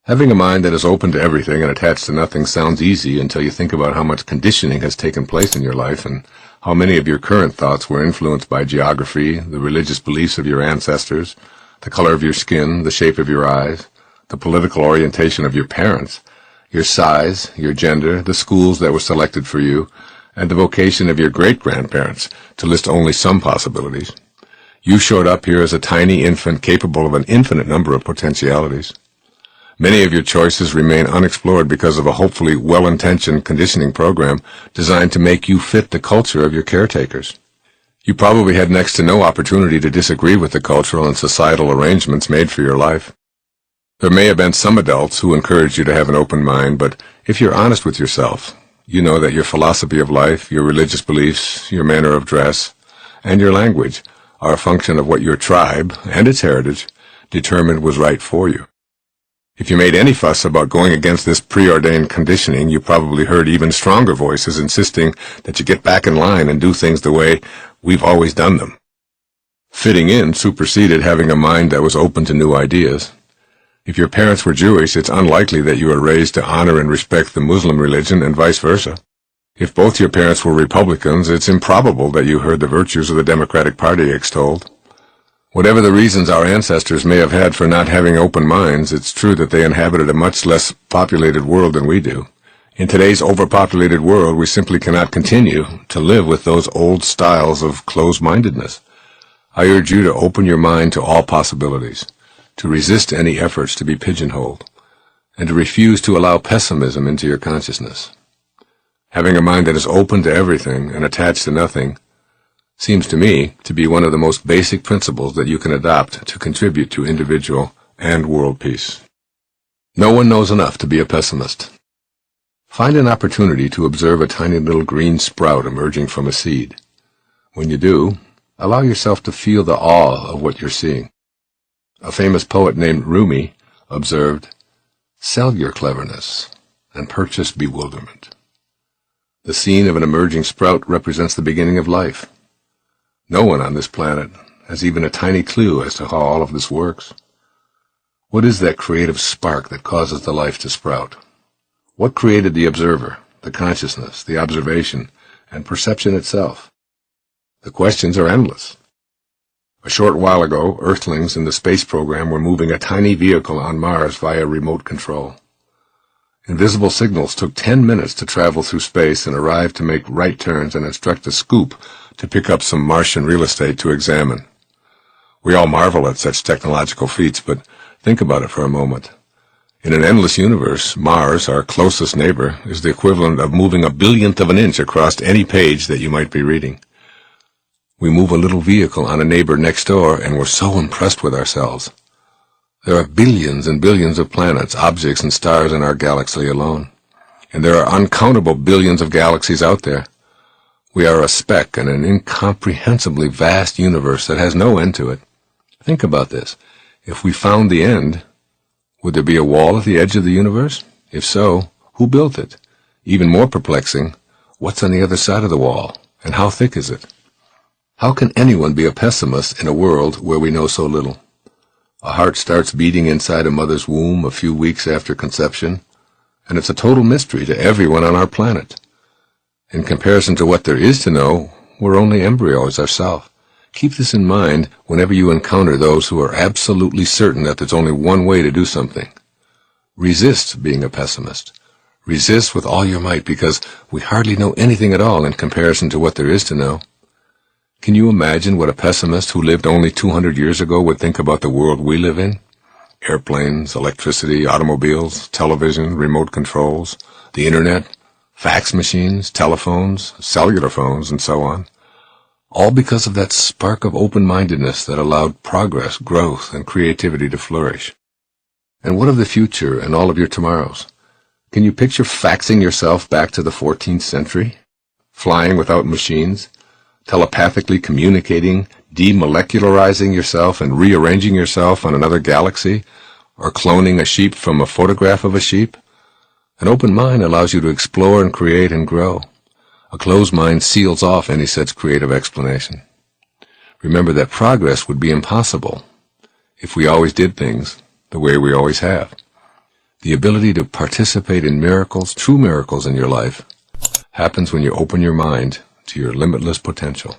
Having a mind that is open to everything and attached to nothing sounds easy until you think about how much conditioning has taken place in your life and how many of your current thoughts were influenced by geography, the religious beliefs of your ancestors, the color of your skin, the shape of your eyes, the political orientation of your parents, your size, your gender, the schools that were selected for you, and the vocation of your great-grandparents, to list only some possibilities. You showed up here as a tiny infant capable of an infinite number of potentialities. Many of your choices remain unexplored because of a hopefully well-intentioned conditioning program designed to make you fit the culture of your caretakers. You probably had next to no opportunity to disagree with the cultural and societal arrangements made for your life. There may have been some adults who encouraged you to have an open mind, but if you're honest with yourself, you know that your philosophy of life, your religious beliefs, your manner of dress, and your language are a function of what your tribe and its heritage determined was right for you. If you made any fuss about going against this preordained conditioning, you probably heard even stronger voices insisting that you get back in line and do things the way we've always done them. Fitting in superseded having a mind that was open to new ideas. If your parents were Jewish, it's unlikely that you were raised to honor and respect the Muslim religion and vice versa. If both your parents were Republicans, it's improbable that you heard the virtues of the Democratic Party extolled. Whatever the reasons our ancestors may have had for not having open minds, it's true that they inhabited a much less populated world than we do. In today's overpopulated world, we simply cannot continue to live with those old styles of closed-mindedness. I urge you to open your mind to all possibilities, to resist any efforts to be pigeonholed, and to refuse to allow pessimism into your consciousness. Having a mind that is open to everything and attached to nothing seems to me to be one of the most basic principles that you can adopt to contribute to individual and world peace. No one knows enough to be a pessimist. Find an opportunity to observe a tiny little green sprout emerging from a seed. When you do, allow yourself to feel the awe of what you're seeing. A famous poet named Rumi observed, "Sell your cleverness and purchase bewilderment." The scene of an emerging sprout represents the beginning of life. No one on this planet has even a tiny clue as to how all of this works. What is that creative spark that causes the life to sprout? What created the observer, the consciousness, the observation, and perception itself? The questions are endless. A short while ago, Earthlings in the space program were moving a tiny vehicle on Mars via remote control. Invisible signals took 10 minutes to travel through space and arrive to make right turns and instruct a scoop to pick up some Martian real estate to examine. We all marvel at such technological feats, but think about it for a moment. In an endless universe, Mars, our closest neighbor, is the equivalent of moving a billionth of an inch across any page that you might be reading. We move a little vehicle on a neighbor next door, and we're so impressed with ourselves. There are billions and billions of planets, objects, and stars in our galaxy alone. And there are uncountable billions of galaxies out there. We are a speck in an incomprehensibly vast universe that has no end to it. Think about this. If we found the end, would there be a wall at the edge of the universe? If so, who built it? Even more perplexing, what's on the other side of the wall, and how thick is it? How can anyone be a pessimist in a world where we know so little? A heart starts beating inside a mother's womb a few weeks after conception, and it's a total mystery to everyone on our planet. In comparison to what there is to know, we're only embryos ourselves. Keep this in mind whenever you encounter those who are absolutely certain that there's only one way to do something. Resist being a pessimist. Resist with all your might, because we hardly know anything at all in comparison to what there is to know. Can you imagine what a pessimist who lived only 200 years ago would think about the world we live in? Airplanes, electricity, automobiles, television, remote controls, the internet, fax machines, telephones, cellular phones, and so on. All because of that spark of open-mindedness that allowed progress, growth, and creativity to flourish. And what of the future and all of your tomorrows? Can you picture faxing yourself back to the 14th century? Flying without machines? Telepathically communicating, demolecularizing yourself and rearranging yourself on another galaxy, or cloning a sheep from a photograph of a sheep? An open mind allows you to explore and create and grow. A closed mind seals off any such creative explanation. Remember that progress would be impossible if we always did things the way we always have. The ability to participate in miracles, true miracles in your life, happens when you open your mind to your limitless potential.